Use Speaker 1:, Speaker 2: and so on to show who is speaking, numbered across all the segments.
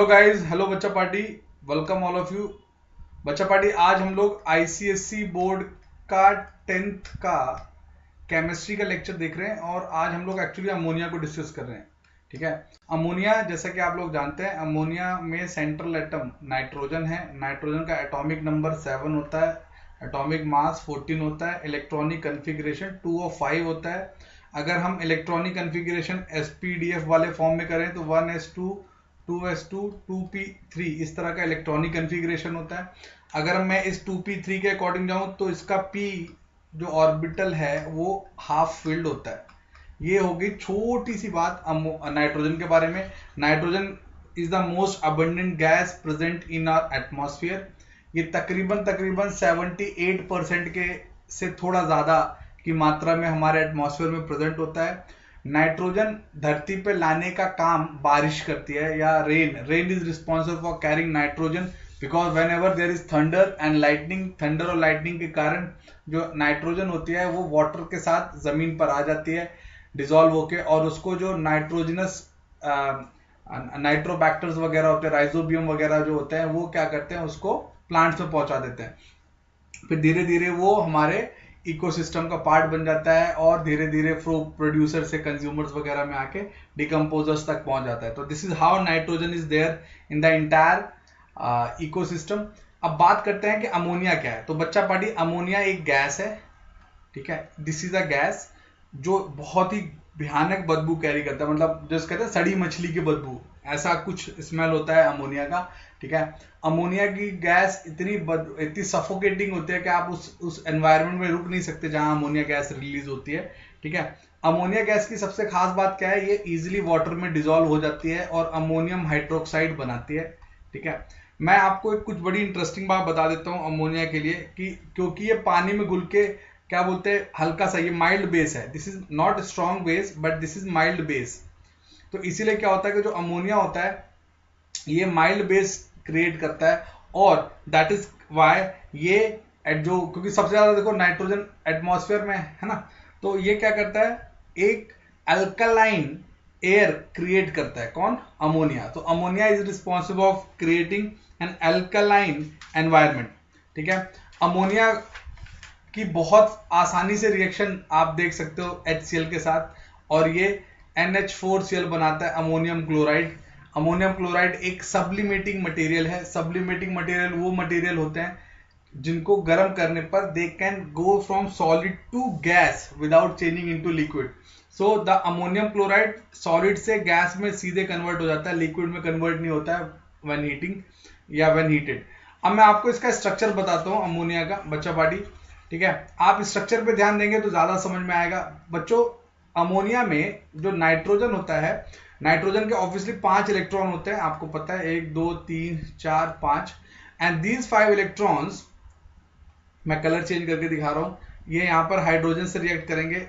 Speaker 1: Hello guys, hello बच्चा party, welcome all of you. बच्चा party, आज हम लोग आईसीएससी बोर्ड का 10th का केमिस्ट्री का लेक्चर देख रहे हैं और आज हम लोग एक्चुअली अमोनिया को डिस्कस कर रहे हैं। ठीक है, अमोनिया जैसा कि आप लोग जानते हैं, अमोनिया में सेंट्रल एटम नाइट्रोजन है। नाइट्रोजन का एटॉमिक नंबर 7 होता है, एटॉमिक मास 14 होता है, इलेक्ट्रॉनिक कन्फिग्रेशन 2 और 5 होता है। अगर हम इलेक्ट्रॉनिक कन्फिग्रेशन एसपीडीएफ वाले फॉर्म में करें तो 1s2 2s2 2p3 इस तरह का इलेक्ट्रॉनिक कन्फिग्रेशन होता है। अगर मैं इस 2p3 के अकॉर्डिंग जाऊं तो इसका p जो ऑर्बिटल है वो हाफ फिल्ड होता है। ये होगी छोटी सी बात नाइट्रोजन के बारे में। Nitrogen is the most abundant gas present in our atmosphere. ये तकरीबन तकरीबन 78% के से थोड़ा ज्यादा की मात्रा में हमारे एटमॉस्फेयर में प्रेजेंट होता है। नाइट्रोजन धरती पे लाने का काम बारिश करती है या rain is responsible for carrying nitrogen because whenever there is thunder and lightning, thunder और लाइटनिंग के कारण जो नाइट्रोजन होती है वो वाटर के साथ जमीन पर आ जाती है डिजोल्व होके, और उसको जो नाइट्रोजनस नाइट्रोबैक्टर्स वगैरह होते हैं, राइजोबियम वगैरह जो होते हैं, वो क्या करते हैं, उसको प्लांट्स में पहुंचा देते हैं। फिर धीरे धीरे वो हमारे इकोसिस्टम का पार्ट बन जाता है और धीरे धीरे प्रोड्यूसर से कंज्यूमर्स वगैरह में आके डिकम्पोजर्स तक पहुंच जाता है। तो this is how nitrogen is there in the entire ecosystem. अब बात करते हैं कि अमोनिया क्या है। तो बच्चा पार्टी, अमोनिया एक गैस है। ठीक है, दिस इज अ गैस जो बहुत ही भयानक बदबू कैरी करता है, मतलब जिस कहते हैं सड़ी मछली की बदबू, ऐसा कुछ स्मेल होता है अमोनिया का। ठीक है, अमोनिया की गैस इतनी सफोकेटिंग होती है कि आप उस एनवायरनमेंट में रुक नहीं सकते जहां अमोनिया गैस रिलीज होती है। ठीक है, अमोनिया गैस की सबसे खास बात क्या है, ये इजिली वाटर में डिजोल्व हो जाती है और अमोनियम हाइड्रोक्साइड बनाती है। ठीक है, मैं आपको एक कुछ बड़ी इंटरेस्टिंग बात बता देता हूँ अमोनिया के लिए कि क्योंकि ये पानी में घुल के क्या बोलते हैं, हल्का सा ये माइल्ड बेस है। This is not strong base but this is mild base. तो इसीलिए क्या होता है कि जो अमोनिया होता है ये माइल्ड बेस क्रिएट करता है और दैट इज वाई ये जो, क्योंकि सबसे ज्यादा देखो नाइट्रोजन एटमॉस्फेयर में है ना, तो ये क्या करता है, एक अल्कलाइन एयर क्रिएट करता है। कौन? अमोनिया। तो ammonia is responsible of creating an alkaline environment. ठीक है, अमोनिया की बहुत आसानी से रिएक्शन आप देख सकते हो HCl के साथ, और ये NH4Cl बनाता है अमोनियम क्लोराइड। अमोनियम क्लोराइड एक सब्लिमेटिंग मटेरियल है। सब्लिमेटिंग मटेरियल वो मटेरियल होते हैं जिनको गर्म करने पर they can go from solid to gas without changing into liquid. So the ammonium chloride solid से गैस में सीधे कन्वर्ट हो जाता है, लिक्विड में कन्वर्ट नहीं होता है व्हेन हीटिंग या व्हेन हीटेड। अब मैं आपको इसका स्ट्रक्चर बताता हूँ अमोनिया का, बच्चा पार्टी। ठीक है, आप स्ट्रक्चर पे ध्यान देंगे तो ज्यादा समझ में आएगा। बच्चों, अमोनिया में जो नाइट्रोजन होता है, नाइट्रोजन के ऑब्वियसली 5 इलेक्ट्रॉन होते हैं, आपको पता है, 1 2 3 4 5, एंड दीज 5 इलेक्ट्रॉन्स, मैं कलर चेंज करके दिखा रहा हूं, ये यहां पर हाइड्रोजन से रिएक्ट करेंगे।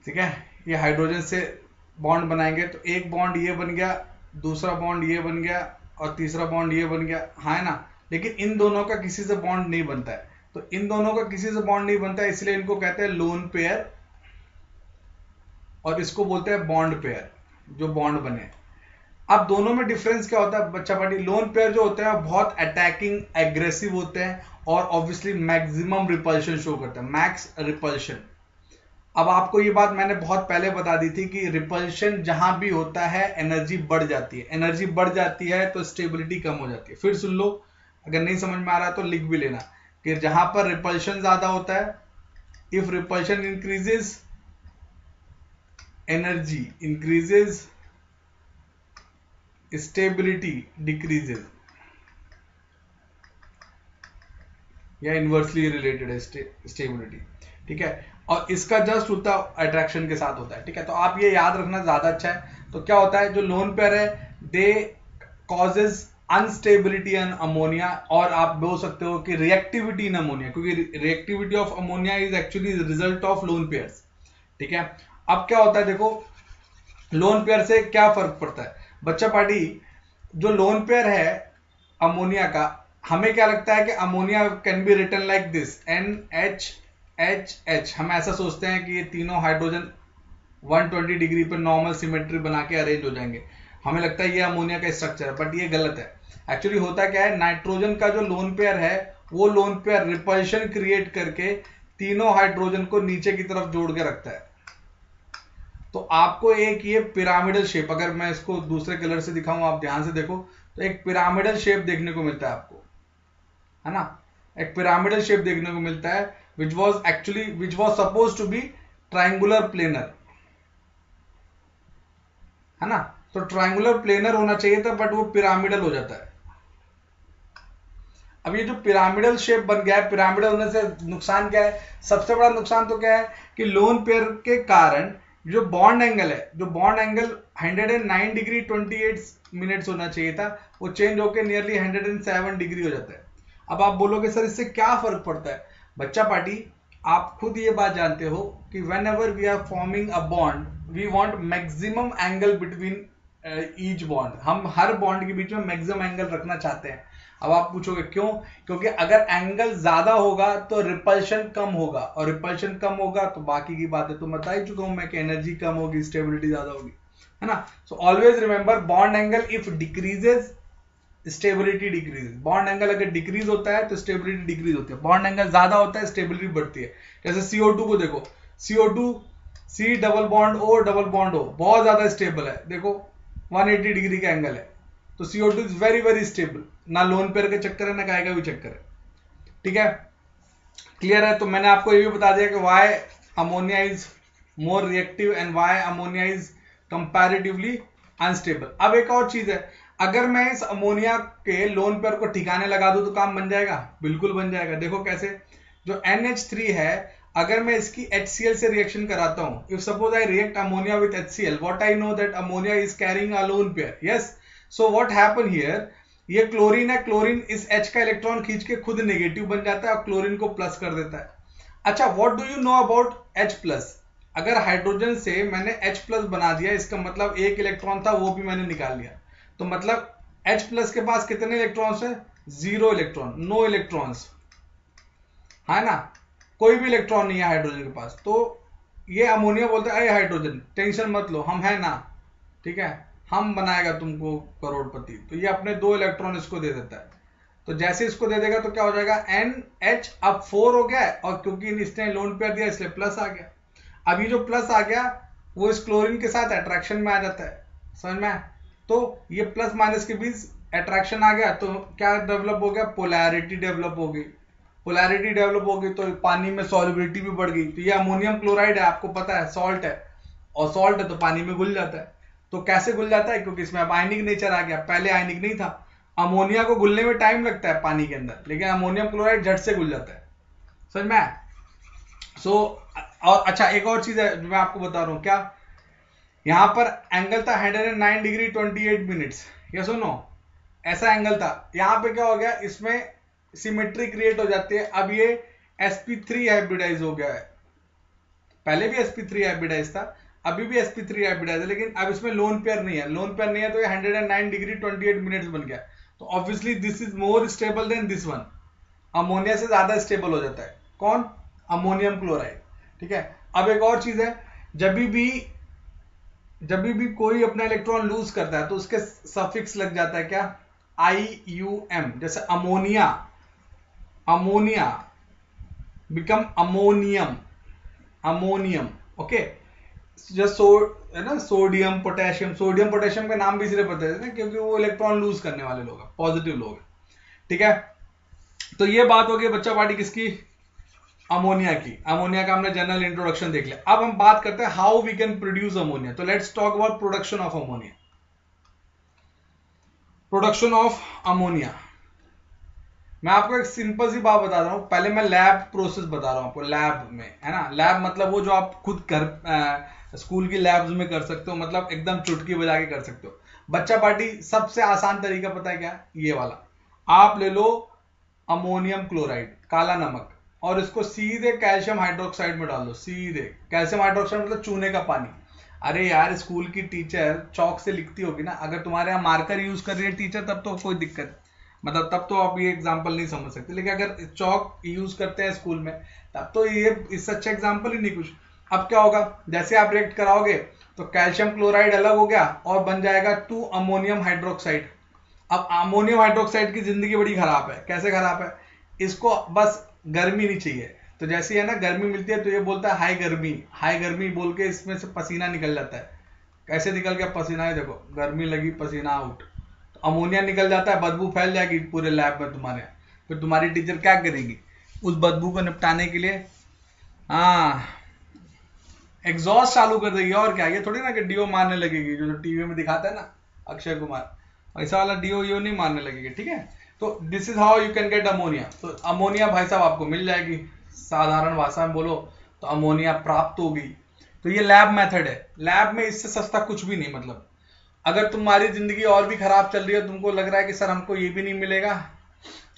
Speaker 1: ठीक है, ये हाइड्रोजन से बॉन्ड बनाएंगे, तो एक बॉन्ड ये बन गया, दूसरा बॉन्ड ये बन गया और तीसरा बॉन्ड ये बन गया, हाँ है ना। लेकिन इन दोनों का किसी से बॉन्ड नहीं बनता है। तो इन दोनों का किसी से बॉन्ड नहीं बनता है, इसलिए इनको कहते हैं लोन पेयर, और इसको बोलते हैं बॉन्ड पेयर, जो बॉन्ड बने। अब दोनों में डिफरेंस क्या होता है बच्चा पार्टी? लोन पेयर जो होते हैं बहुत अटैकिंग एग्रेसिव होते हैं और ऑब्वियसली मैक्सिमम रिपल्शन शो करते हैं, मैक्स रिपल्शन। अब आपको ये बात मैंने बहुत पहले बता दी थी कि रिपल्शन जहां भी होता है एनर्जी बढ़ जाती है, एनर्जी बढ़ जाती है तो स्टेबिलिटी कम हो जाती है। फिर सुन लो, अगर नहीं समझ में आ रहा तो लिख भी लेना कि जहां पर रिपल्शन ज्यादा होता है, if repulsion increases energy increases, stability decreases, या इनवर्सली रिलेटेड है स्टेबिलिटी। ठीक है, और इसका जस्ट उल्टा अट्रैक्शन के साथ होता है। ठीक है, तो आप ये याद रखना ज्यादा अच्छा है। तो क्या होता है, जो लोन पेयर है दे कॉजेज अनस्टेबिलिटी इन अमोनिया, और आप बोल सकते हो कि रिएक्टिविटी इन अमोनिया, क्योंकि reactivity of ammonia is actually result of lone pairs. ठीक है, अब क्या होता है देखो, लोन पेयर से क्या फर्क पड़ता है बच्चा पार्टी? जो लोन पेयर है अमोनिया का, हमें क्या लगता है कि ammonia can be written like this, NHHH। हम ऐसा सोचते हैं कि ये तीनों हाइड्रोजन 120 डिग्री पर नॉर्मल सिमेट्री बना के अरेंज हो जाएंगे। हमें लगता है ये अमोनिया का स्ट्रक्चर है, बट ये गलत है। एक्चुअली होता क्या है, नाइट्रोजन का जो लोन पेयर है वो लोन पेयर रिपल्शन क्रिएट करके तीनों हाइड्रोजन को नीचे की तरफ जोड़ के रखता है। तो आपको एक ये पिरामिडल शेप, अगर मैं इसको दूसरे कलर से दिखाऊं, आप ध्यान से देखो, तो एक पिरामिडल शेप देखने को मिलता है आपको, है ना, एक पिरामिडल शेप देखने को मिलता है, which was supposed to be triangular planar, है ना। तो ट्रायंगुलर प्लेनर होना चाहिए था, बट वो पिरामिडल हो जाता है। अब ये जो पिरामिडल शेप बन गया है, पिरामिडल होने से नुकसान क्या है, सबसे बड़ा नुकसान तो क्या है कि लोन पेयर के कारण जो बॉन्ड एंगल है, जो बॉन्ड एंगल 109 डिग्री 28 मिनट्स होना चाहिए था, वो चेंज होकर नियरली 107 डिग्री हो जाता है। अब आप बोलोगे सर इससे क्या फर्क पड़ता है। बच्चा पार्टी, आप खुद ये बात जानते हो कि whenever we are forming a bond, we want maximum angle between each bond. हम हर बॉन्ड के बीच में मैक्सिमम एंगल रखना चाहते हैं। अब आप पूछोगे क्यों, क्योंकि अगर एंगल ज्यादा होगा तो रिपल्शन कम होगा, और रिपल्शन कम होगा तो बाकी की बातें तो बता ही चुका हूं मैं कि एनर्जी कम होगी, स्टेबिलिटी ज्यादा होगी, है ना। So always remember, bond angle if decreases stability decrease. Bond angle अगर डिक्रीज होता है तो स्टेबिलिटी डिक्रीज होती है, बॉन्ड एंगल ज्यादा होता है स्टेबिलिटी बढ़ती है। जैसे CO2 को देखो, CO2 C double bond O double bond O बहुत ज्यादा स्टेबल है, देखो 180 डिग्री का एंगल है, तो CO2 is very very stable, ना लोन पेयर के चक्कर है ना काय का भी चक्कर है, ठीक है, क्लियर है। तो मैंने आपको ये भी बता दिया कि why ammonia is more reactive and why ammonia is comparatively unstable. अब एक और चीज है, अगर मैं इस अमोनिया के लोन पेयर को ठिकाने लगा दूं तो काम बन जाएगा, बिल्कुल बन जाएगा। देखो कैसे, जो NH3 है, अगर मैं इसकी HCl से रिएक्शन कराता हूं, if suppose I react ammonia with HCl, what I know that ammonia is carrying a lone pair, yes. So what happen here, ये क्लोरीन है, क्लोरीन इस H का इलेक्ट्रॉन खींच के खुद नेगेटिव बन जाता है और क्लोरीन को प्लस कर देता है। अच्छा, what do you know about H+? अगर हाइड्रोजन से मैंने H+ बना दिया, इसका मतलब एक इलेक्ट्रॉन था वो भी मैंने निकाल लिया, तो मतलब H+ के पास कितने इलेक्ट्रॉन्स है, 0 इलेक्ट्रॉन, नो इलेक्ट्रॉन्स, है ना, कोई भी इलेक्ट्रॉन नहीं है हाइड्रोजन के पास। तो ये अमोनिया बोलता है, अरे हाइड्रोजन टेंशन मत लो, हम है ना, ठीक है, हम बनाएगा तुमको करोड़पति। तो ये अपने 2 इलेक्ट्रॉन इसको दे देता है, तो जैसे इसको दे देगा तो क्या हो जाएगा, NH अब 4 हो गया, और क्योंकि इसने लोन पेयर दिया इसलिए प्लस आ गया। अब ये जो प्लस आ गया वो इस क्लोरीन के साथ अट्रैक्शन में आ जाता है, समझ में। तो ये प्लस माइनस के बीच अट्रैक्शन आ गया, तो क्या डेवलप हो गया, पोलैरिटी डेवलप हो गई। पोलैरिटी डेवलप हो गई तो पानी में सॉल्युबिलिटी भी बढ़ गई। तो ये अमोनियम क्लोराइड है, आपको पता है सॉल्ट है, और सॉल्ट है तो पानी में घुल जाता है। तो कैसे घुल जाता है, क्योंकि इसमें अब आयनिक नेचर आ गया, पहले आयनिक नहीं था। अमोनिया को घुलने में टाइम लगता है पानी के अंदर, लेकिन अमोनियम क्लोराइड झट से घुल जाता है, समझ में। सो और अच्छा, एक और चीज है जो मैं आपको बता रहा हूं, क्या, यहां पर एंगल था 109 डिग्री 28 मिनट्स, ये सुनो, ऐसा एंगल था। यहां पे क्या हो गया, इसमें सिमेट्री क्रिएट हो जाती है। अब ये sp3 हाइब्रिडाइज हो गया है, पहले भी sp3 हाइब्रिडाइज था, अभी भी sp3 हाइब्रिडाइज है, लेकिन अब इसमें लोन पेयर नहीं है। लोन पेयर नहीं है तो ये 109 डिग्री 28 मिनट्स बन गया। तो obviously this is more stable then this one, ammonia से ज्यादा स्टेबल हो जाता है। कौन, अमोनियम क्लोराइड, ठीक है। अब एक और चीज है, जब भी कोई अपना इलेक्ट्रॉन लूज करता है तो उसके सफिक्स लग जाता है क्या, IUM। जैसे ammonia, ammonia become ammonium, ammonium, okay. जैसे है ना, सोडियम पोटेशियम, सोडियम पोटेशियम का नाम भी इसलिए पता है ना क्योंकि वो इलेक्ट्रॉन लूज करने वाले लोग हैं, पॉजिटिव लोग हैं, ठीक है। तो ये बात हो गई बच्चा पार्टी किसकी, अमोनिया की। अमोनिया का हमने जनरल इंट्रोडक्शन देख लिया। अब हम बात करते हैं how we can produce ammonia. तो let's talk about production of ammonia. Production of ammonia, मैं आपको एक सिंपल सी बात बता रहा हूं, पहले मैं लैब प्रोसेस बता रहा हूं आपको, लैब में, है ना। लैब मतलब वो जो आप खुद घर स्कूल की लैब्स में कर सकते हो, मतलब एकदम चुटकी बजा के कर सकते हो। बच्चा पार्टी, सबसे आसान तरीका पता है क्या, ये वाला, आप ले लो अमोनियम क्लोराइड, काला नमक, और इसको सीधे कैल्शियम हाइड्रोक्साइड में डाल दो, सीधे। कैल्शियम हाइड्रोक्साइड मतलब चूने का पानी। अरे यार, स्कूल की टीचर चौक से लिखती होगी ना, अगर तुम्हारे यहाँ मार्कर यूज कर रही है टीचर तब तो कोई दिक्कत, मतलब तब तो आप ये एग्जाम्पल नहीं समझ सकते, लेकिन अगर चौक यूज करते हैं स्कूल में तब तो ये इससे अच्छा एग्जाम्पल ही नहीं कुछ। अब क्या होगा, जैसे आप रिएक्ट कराओगे तो कैल्शियम क्लोराइड अलग हो गया और बन जाएगा 2 अमोनियम हाइड्रोक्साइड। अब अमोनियम हाइड्रोक्साइड की जिंदगी बड़ी खराब है। कैसे खराब है, इसको बस गर्मी नहीं चाहिए। तो जैसे है ना गर्मी मिलती है तो ये बोलता है हाई गर्मी, हाई गर्मी बोल के इसमें से पसीना निकल जाता है। कैसे निकल गया पसीना है, देखो गर्मी लगी पसीना आउट, तो अमोनिया निकल जाता है, बदबू फैल जाएगी पूरे लैब में तुम्हारे। फिर तुम्हारी टीचर क्या करेगी उस बदबू को निपटाने के लिए, हाँ एग्जॉस्ट चालू कर देगी। और क्या, ये थोड़ी ना कि डीओ मारने लगेगी जो टीवी में दिखाता है ना अक्षय कुमार, ऐसा वाला डीओ यो नहीं मारने लगेगी। ठीक है, तो this is how you can get ammonia. तो अमोनिया भाई साहब आपको मिल जाएगी, साधारण भाषा में बोलो तो अमोनिया प्राप्त होगी। तो ये लैब मेथड है, लैब में इससे सस्ता कुछ भी नहीं। मतलब अगर तुम्हारी जिंदगी और भी खराब चल रही है, तुमको लग रहा है कि सर हमको ये भी नहीं मिलेगा,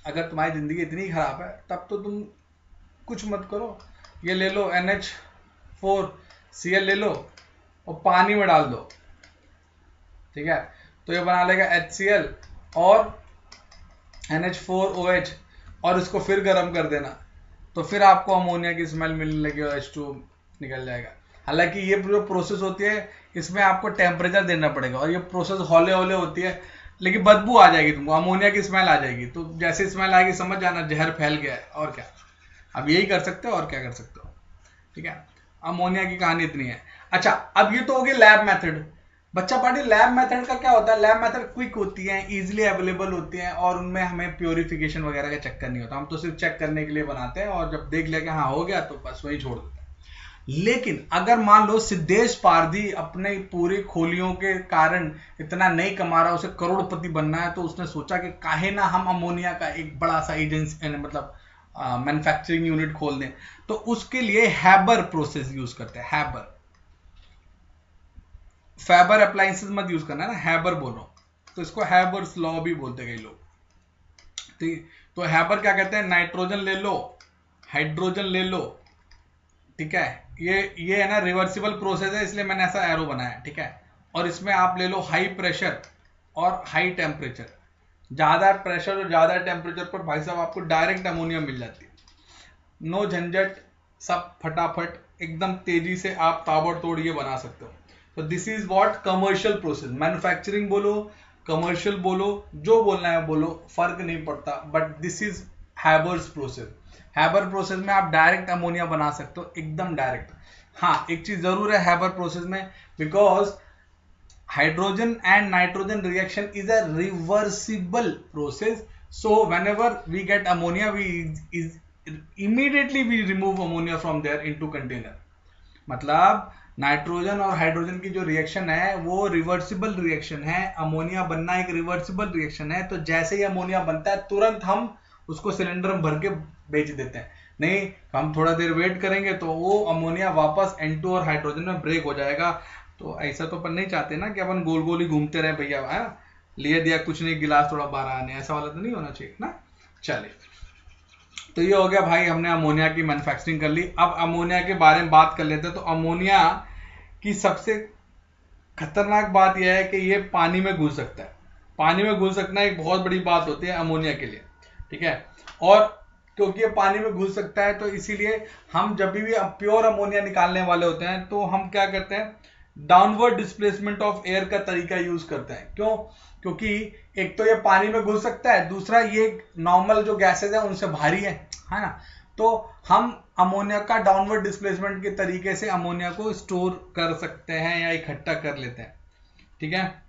Speaker 1: अगर तुम्हारी जिंदगी इतनी खराब है तब तो तुम कुछ मत करो, ये ले लो NH4Cl ले लो और पानी में डाल दो। ठीक है, तो ये बना लेगा HCl और NH4OH और इसको फिर गर्म कर देना, तो फिर आपको अमोनिया की स्मेल मिलने लगी और H2 निकल जाएगा। हालांकि ये जो प्रोसेस होती है इसमें आपको टेम्परेचर देना पड़ेगा और ये प्रोसेस हौले हौले होती है, लेकिन बदबू आ जाएगी, तुमको अमोनिया की स्मेल आ जाएगी। तो जैसे स्मेल आएगी समझ जाना जहर फैल गया है। और क्या, अब यही कर सकते हो और क्या कर सकते हो। ठीक है, अमोनिया की कहानी इतनी है। अच्छा, अब ये तो हो गई लैब मेथड। बच्चा पार्टी लैब मेथड का क्या होता है, लैब मेथड क्विक होती है, इजीली अवेलेबल होती है और उनमें हमें प्योरिफिकेशन वगैरह का चक्कर नहीं होता। हम तो सिर्फ चेक करने के लिए बनाते हैं और जब देख लिया कि हाँ हो गया तो बस वही छोड़ देते हैं। लेकिन अगर मान लो सिद्धेश पारधी अपने पूरी खोलियों के कारण इतना नहीं कमा रहा, उसे करोड़पति बनना है, तो उसने सोचा कि काहे ना हम अमोनिया का एक बड़ा सा एजेंसी मतलब मैन्युफैक्चरिंग यूनिट खोल दें। तो उसके लिए हैबर प्रोसेस यूज करते हैं। हैबर, फैबर अप्लायंसेस मत यूज करना ना, हैबर बोलो, तो इसको हैबर्स लॉ भी बोलते कई लोग। ठीक, तो हैबर क्या कहते हैं, नाइट्रोजन ले लो, हाइड्रोजन ले लो। ठीक है, ये है ना रिवर्सिबल प्रोसेस है, इसलिए मैंने ऐसा एरो बनाया। ठीक है, और इसमें आप ले लो हाई प्रेशर और हाई टेम्परेचर। ज्यादा प्रेशर और ज्यादा टेम्परेचर पर भाई साहब आपको डायरेक्ट अमोनिया मिल जाती है, नो झंझट, सब फटाफट एकदम तेजी से आप ताबड़तोड़ ये बना सकते हो। तो this is what commercial process, manufacturing बोलो कमर्शियल बोलो जो बोलना है बोलो, फर्क नहीं पड़ता, but this is Haber's process. Haber process में आप डायरेक्ट अमोनिया बना सकते हो, एकदम डायरेक्ट। हाँ एक चीज जरूर है हैबर प्रोसेस में, because hydrogen and nitrogen reaction is a reversible process, so whenever we get ammonia we immediately we remove ammonia from there into container। मतलब नाइट्रोजन और हाइड्रोजन की जो रिएक्शन है वो रिवर्सिबल रिएक्शन है, अमोनिया बनना एक रिवर्सिबल रिएक्शन है। तो जैसे ही अमोनिया बनता है तुरंत हम उसको सिलेंडर में भर के बेच देते हैं, नहीं हम थोड़ा देर वेट करेंगे तो वो अमोनिया वापस N2 और हाइड्रोजन में ब्रेक हो जाएगा। तो ऐसा तो अपन नहीं चाहते ना कि अपन गोल गोल ही घूमते रहे भैया, है लिए दिया कुछ नहीं गिलास थोड़ा बाहर आने, ऐसा वाला तो नहीं होना चाहिए ना। चलिए, तो ये हो गया भाई, हमने अमोनिया की मैन्युफैक्चरिंग कर ली। अब अमोनिया के बारे में बात कर लेते हैं। तो अमोनिया की सबसे खतरनाक बात यह है कि ये पानी में घुल सकता है। पानी में घुल सकना एक बहुत बड़ी बात होती है अमोनिया के लिए। ठीक है, और क्योंकि ये पानी में घुल सकता है तो इसीलिए हम जब भी प्योर अमोनिया निकालने वाले होते हैं तो हम क्या करते हैं, डाउनवर्ड डिस्प्लेसमेंट ऑफ एयर का तरीका यूज करते हैं। क्यों, क्योंकि एक तो ये पानी में घुल सकता है, दूसरा ये नॉर्मल जो गैसेज है उनसे भारी है ना। तो हम अमोनिया का डाउनवर्ड डिस्प्लेसमेंट के तरीके से अमोनिया को स्टोर कर सकते हैं या इकट्ठा कर लेते हैं। ठीक है,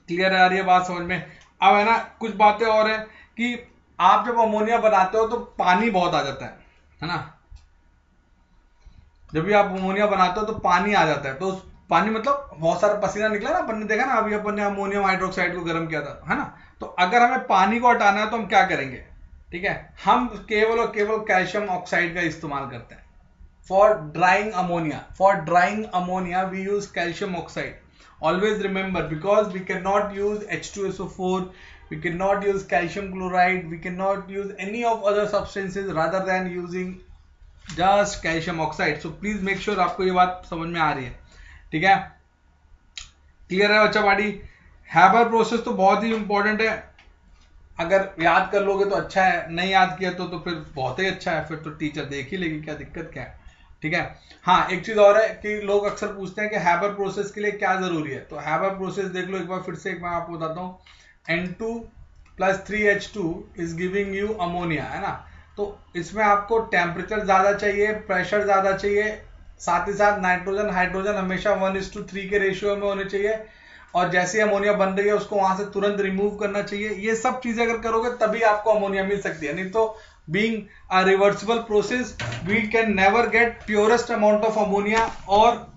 Speaker 1: क्लियर आ रही है बात समझ में। अब है ना कुछ बातें और है कि आप जब अमोनिया बनाते हो तो पानी बहुत आ जाता है ना। जब भी आप अमोनिया बनाते हो तो पानी आ जाता है, तो उस पानी मतलब बहुत सारा पसीना निकला ना, अपन ने देखा ना अभी अपन ने अमोनियम हाइड्रोक्साइड को गर्म किया था, है ना। तो अगर हमें पानी को हटाना है तो हम क्या करेंगे, ठीक है, हम केवल और केवल कैल्शियम ऑक्साइड का इस्तेमाल करते हैं for drying ammonia. For drying ammonia we use calcium oxide. Always remember, because we cannot use H2SO4, we cannot use calcium chloride, we cannot use any of other substances rather than using just calcium oxide. So please make sure आपको ये बात समझ में आ रही है। ठीक है, clear है बच्चा पार्टी। हैबर प्रोसेस तो बहुत ही इंपॉर्टेंट है, अगर याद कर लोगे तो अच्छा है, नहीं याद किया तो फिर बहुत ही अच्छा है, फिर तो टीचर देख ही लेगी क्या दिक्कत क्या है। ठीक है। हाँ, एक चीज और है कि लोग अक्सर पूछते हैं कि हैबर प्रोसेस के लिए क्या जरूरी है। तो हैबर प्रोसेस देख लो एक बार फिर से, एक बार आपको बताता हूँ। N2 + 3H2 is giving you ammonia, है ना। तो इसमें आपको टेम्परेचर ज्यादा चाहिए, प्रेशर ज्यादा चाहिए, साथ ही साथ नाइट्रोजन हाइड्रोजन हमेशा 1:3 के रेशियो में होने चाहिए, और जैसे अमोनिया बन रही है उसको वहां से तुरंत रिमूव करना चाहिए। ये सब चीजें अगर करोगे तभी आपको अमोनिया मिल सकती है, नहीं तो being a reversible process we can never get purest amount of ammonia, और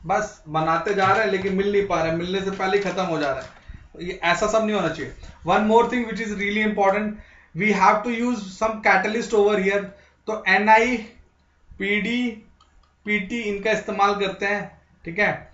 Speaker 1: बस बनाते जा रहे हैं लेकिन मिल नहीं पा रहा है, मिलने से पहले ही खत्म हो जा रहा है। तो ये ऐसा सब नहीं होना चाहिए। One more thing which is really important, we have to use some catalyst over here. तो Ni, Pd, Pt इनका इस्तेमाल करते हैं, ठीक है।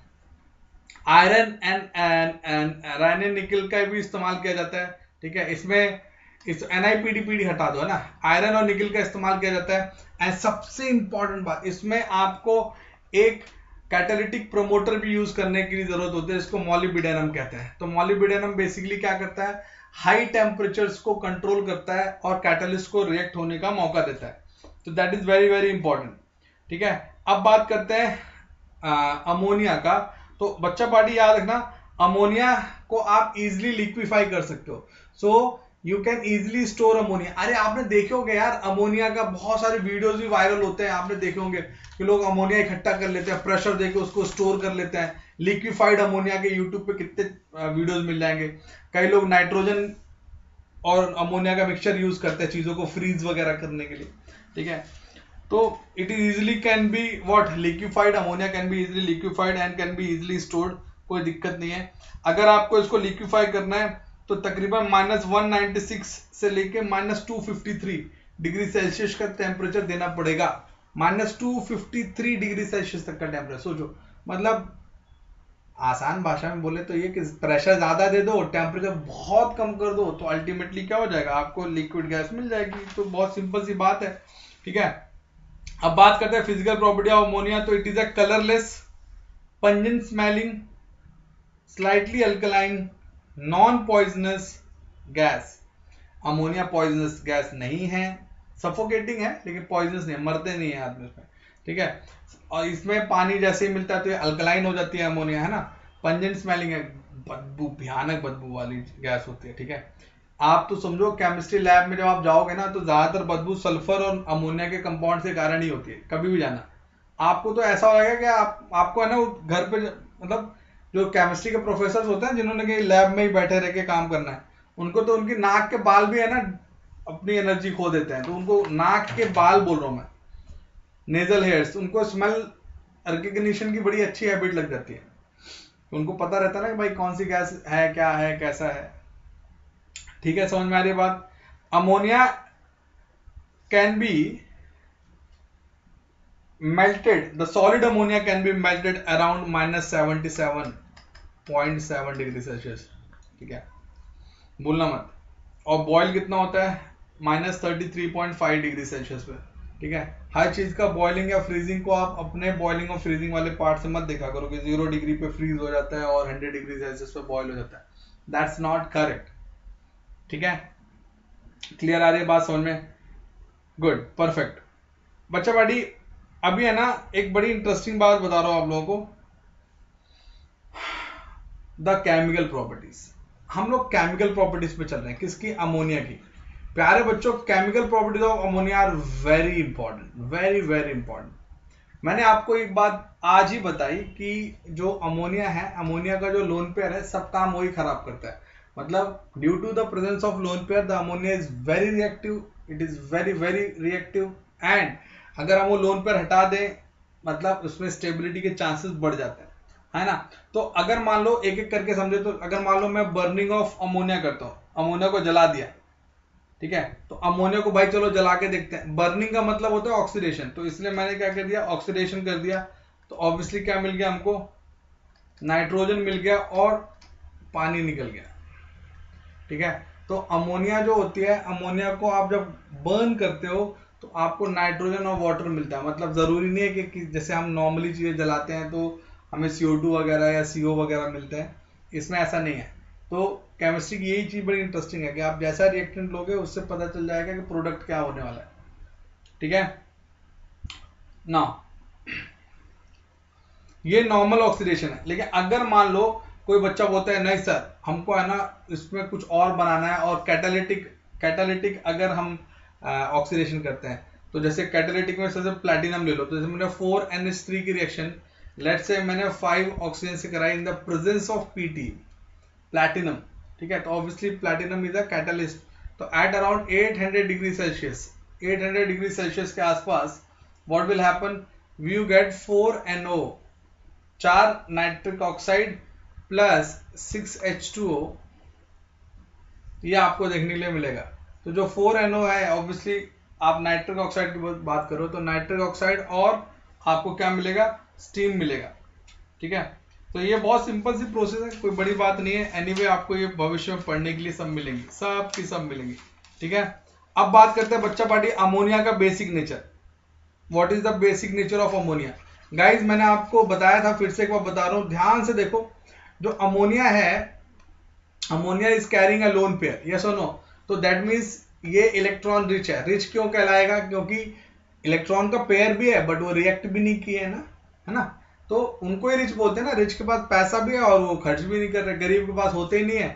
Speaker 1: आयरन एंड रायनिन निकल का भी इस्तेमाल किया जाता है, ठीक है। इसमें इस NiPd हटा दो, है ना। आयरन और निकल का इस्तेमाल किया जाता है। एंड सबसे इंपॉर्टेंट बात, इसमें आपको एक कैटालिटिक प्रोमोटर भी यूज करने की जरूरत होती है, इसको मॉलिब्डेनम कहते हैं। तो मॉलिब्डेनम बेसिकली क्या करता है, हाई टेम्परेचर्स को कंट्रोल करता है और कैटलिस्ट को रिएक्ट होने का मौका देता है। तो that is very very important, ठीक है। अब बात करते हैं अमोनिया का। तो बच्चा पार्टी याद रखना, अमोनिया को आप इजिली लिक्विफाई कर सकते हो। So you can easily store ammonia. अरे आपने देखे होंगे यार, अमोनिया का बहुत सारे वीडियोस भी वायरल होते हैं, आपने देखे होंगे कि लोग अमोनिया इकट्ठा कर लेते हैं, प्रेशर देके उसको स्टोर कर लेते हैं। लिक्विफाइड अमोनिया के यूट्यूब पे कितने वीडियोस मिल जाएंगे। कई लोग नाइट्रोजन और अमोनिया का मिक्सचर यूज करते हैं चीजों को फ्रीज वगैरह करने के लिए, ठीक है। तो it is easily can be what liquefied ammonia can be easily liquefied and can be easily stored, कोई दिक्कत नहीं है। अगर आपको इसको लिक्विफाई करना है तो तकरीबन -196 से लेके -253 डिग्री सेल्सियस का टेम्परेचर देना पड़ेगा। -253 डिग्री सेल्सियस तक का टेम्परेचर सोचो। मतलब आसान भाषा में बोले तो ये कि प्रेशर ज्यादा दे दो, टेम्परेचर बहुत कम कर दो, तो अल्टीमेटली क्या हो जाएगा, आपको लिक्विड गैस मिल जाएगी। तो बहुत सिंपल सी बात है, ठीक है। अब बात करते हैं फिजिकल प्रॉपर्टी ऑफ अमोनिया। तो it is a colourless, pungent smelling, slightly alkaline, non poisonous gas. Ammonia poisonous gas नहीं है, सफोकेटिंग है लेकिन पॉइजनस नहीं है, मरते नहीं है आदमी उसमें, ठीक है। और इसमें पानी जैसे ही मिलता है तो ये अल्कलाइन हो जाती है अमोनिया, है ना। पंजेंट स्मेलिंग है, बदबू, भयानक बदबू वाली गैस होती है, ठीक है। आप तो समझो केमिस्ट्री लैब में जब आप जाओगे ना तो ज्यादातर बदबू सल्फर और अमोनिया के कंपाउंड के कारण ही होती है। कभी भी जाना, आपको तो ऐसा होगा कि आपको है ना घर पे, मतलब जो केमिस्ट्री के प्रोफेसर होते हैं जिन्होंने कि लैब में ही बैठे रह के काम करना है, उनको तो उनकी नाक के बाल भी है ना अपनी एनर्जी खो देते हैं। तो उनको नाक के बाल बोल रहा हूं मैं, नेजल हेयर्स, उनको स्मेल रिकग्निशन की बड़ी अच्छी हैबिट लग जाती है। तो उनको पता रहता है ना कि भाई कौन सी गैस है, क्या है, कैसा है, ठीक है। समझ में आ रही है बात। Ammonia can B melted, the solid ammonia can be melted around -77.7 degree Celsius, ठीक है, भूलना मत। और बॉयल कितना होता है, -33.5 डिग्री सेल्सियस पे, ठीक है। हर चीज का बॉइलिंग या फ्रीजिंग को आप अपने बॉइलिंग और फ्रीजिंग वाले पार्ट से मत देखा करो कि 0 डिग्री पे फ्रीज हो जाता है और 100 डिग्री सेल्सियस पे बॉयल हो जाता है। दैट्स नॉट करेक्ट, ठीक है। क्लियर आ रही है बात समझ में? Good, perfect. बच्चा पार्टी अभी है ना एक बड़ी इंटरेस्टिंग बात बता रहा हूं आप लोगों को, द केमिकल प्रॉपर्टीज। हम लोग केमिकल प्रॉपर्टीज पे चल रहे हैं, किसकी, अमोनिया की। प्यारे बच्चों, chemical properties of ammonia are very important, very very important. मैंने आपको एक बात आज ही बताई कि जो अमोनिया है, अमोनिया का जो लोन पेयर है, सब काम वही खराब करता है। मतलब due to the presence of lone pair the ammonia is very reactive, it is very very reactive. And अगर हम वो लोन पेयर हटा दें, मतलब उसमें स्टेबिलिटी के चांसेस बढ़ जाते हैं, है ना। तो अगर मान लो एक एक करके समझे, तो अगर मान लो मैं बर्निंग ऑफ अमोनिया करता हूँ, अमोनिया को जला दिया, ठीक है। तो अमोनिया को भाई चलो जला के देखते हैं। बर्निंग का मतलब होता है ऑक्सीडेशन, तो इसलिए मैंने क्या कर दिया, ऑक्सीडेशन कर दिया। तो ऑब्वियसली क्या मिल गया हमको, नाइट्रोजन मिल गया और पानी निकल गया, ठीक है। तो अमोनिया जो होती है, अमोनिया को आप जब बर्न करते हो तो आपको नाइट्रोजन और वाटर मिलता है। मतलब जरूरी नहीं है कि जैसे हम नॉर्मली चीजें जलाते हैं तो हमें CO2 वगैरह या CO वगैरह मिलते हैं, इसमें ऐसा नहीं है। तो केमिस्ट्री की यही चीज बड़ी इंटरेस्टिंग है कि आप जैसा रिएक्टेंट लोगे उससे पता चल जाएगा कि प्रोडक्ट क्या होने वाला है, ठीक है। ना, ये नॉर्मल ऑक्सीडेशन है। लेकिन अगर मान लो कोई बच्चा बोलता है नहीं सर हमको है ना इसमें कुछ और बनाना है, और कैटालिटिक अगर हम ऑक्सीडेशन करते हैं, तो जैसे कैटालिटिक में जैसे प्लैटिनम ले लो, तो जैसे मैंने 4NH3 की रिएक्शन लेट्स से मैंने 5 ऑक्सीजन से कराई in the presence of Pt platinum, ठीक है, तो obviously platinum is a catalyst. तो at around 800 degree Celsius, 800 degree Celsius के आसपास what will happen, we get 4NO, 4 nitric oxide plus 6H2O, ये आपको देखने के लिए मिलेगा। तो जो 4NO है, ऑब्वियसली आप नाइट्रिक ऑक्साइड की बात करो तो नाइट्रिक ऑक्साइड और आपको क्या मिलेगा, स्टीम मिलेगा, ठीक है। तो ये बहुत सिंपल सी प्रोसेस है, कोई बड़ी बात नहीं है। एनीवे आपको ये भविष्य में पढ़ने के लिए सब मिलेंगी, सब की सब मिलेंगी, ठीक है। अब बात करते हैं बच्चा पार्टी अमोनिया का basic nature. What is the basic nature of ammonia? Guys मैंने आपको बताया था, फिर से एक बार बता रहा हूं, ध्यान से देखो। जो अमोनिया है, ammonia is carrying a lone pair, yes और नो? तो दैट मीन्स ये इलेक्ट्रॉन रिच है। रिच क्यों कहलाएगा? क्योंकि इलेक्ट्रॉन का पेयर भी है बट वो रिएक्ट भी नहीं किए है ना, है ना, तो उनको ही रिच बोलते हैं ना। रिच के पास पैसा भी है और वो खर्च भी नहीं कर रहे, गरीब के पास होते ही नहीं है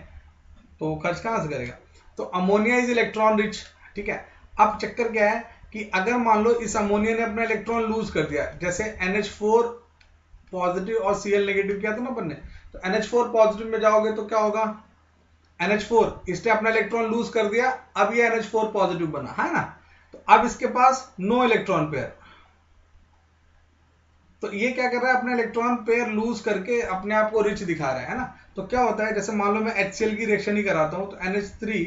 Speaker 1: तो वो खर्च कहां से करेगा। तो अमोनिया इज इलेक्ट्रॉन रिच, ठीक है। अब चक्कर क्या है कि अगर मान लो इस अमोनिया ने अपना इलेक्ट्रॉन लूज कर दिया, जैसे NH4 पॉजिटिव और Cl नेगेटिव किया था ना अपन ने, तो NH4 पॉजिटिव में जाओगे तो क्या होगा, NH4 इसने अपना इलेक्ट्रॉन लूज कर दिया, अब ये NH4 पॉजिटिव बना, है ना। तो अब इसके पास नो इलेक्ट्रॉन पेयर, तो ये क्या कर रहा है, अपना इलेक्ट्रॉन पेयर लूज करके अपने आप को रिच दिखा रहा है ना। तो क्या होता है, जैसे मान लो मैं HCl की रिएक्शन ही कराता हूं, तो NH3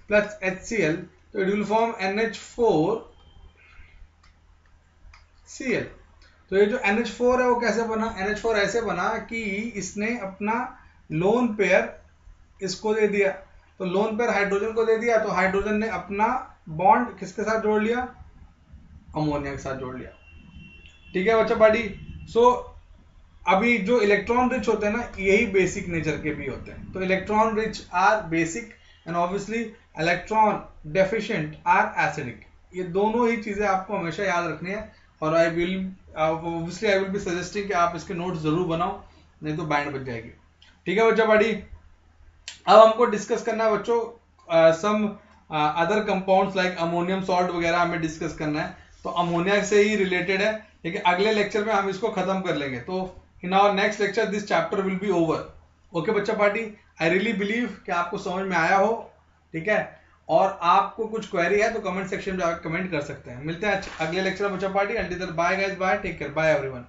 Speaker 1: प्लस HCl, तो it will form NH4 Cl। तो ये जो NH4 है वो कैसे बना, NH4 ऐसे बना कि इसने अपना लोन पेयर इसको दे दिया, तो लोन पेयर हाइड्रोजन को दे दिया, तो हाइड्रोजन ने अपना बॉन्ड किसके साथ जोड़ लिया, अमोनिया के साथ जोड़ लिया, ठीक है बच्चा पार्टी। सो अभी जो इलेक्ट्रॉन रिच होते हैं ना, यही बेसिक नेचर के भी होते हैं। तो electron rich are basic and obviously electron deficient are acidic. ये दोनों ही चीजें आपको हमेशा याद रखनी है, और आई विल बी सजेस्टिंग कि आप इसके नोट्स जरूर बनाओ, नहीं तो बैंड बच जाएगी, ठीक है बच्चा पार्टी। अब हमको डिस्कस करना है बच्चों some other compounds like ammonium salt वगैरह हमें डिस्कस करना है, तो अमोनिया से ही रिलेटेड है, लेकिन अगले लेक्चर में हम इसको खत्म कर लेंगे। तो in our next lecture this chapter will be over. Okay बच्चा पार्टी, आई रियली बिलीव कि आपको समझ में आया हो, ठीक है। और आपको कुछ क्वेरी है तो कमेंट सेक्शन में जाकर कमेंट कर सकते हैं। मिलते हैं अगले लेक्चर में बच्चा party. Until then bye guys, bye, take care, bye everyone.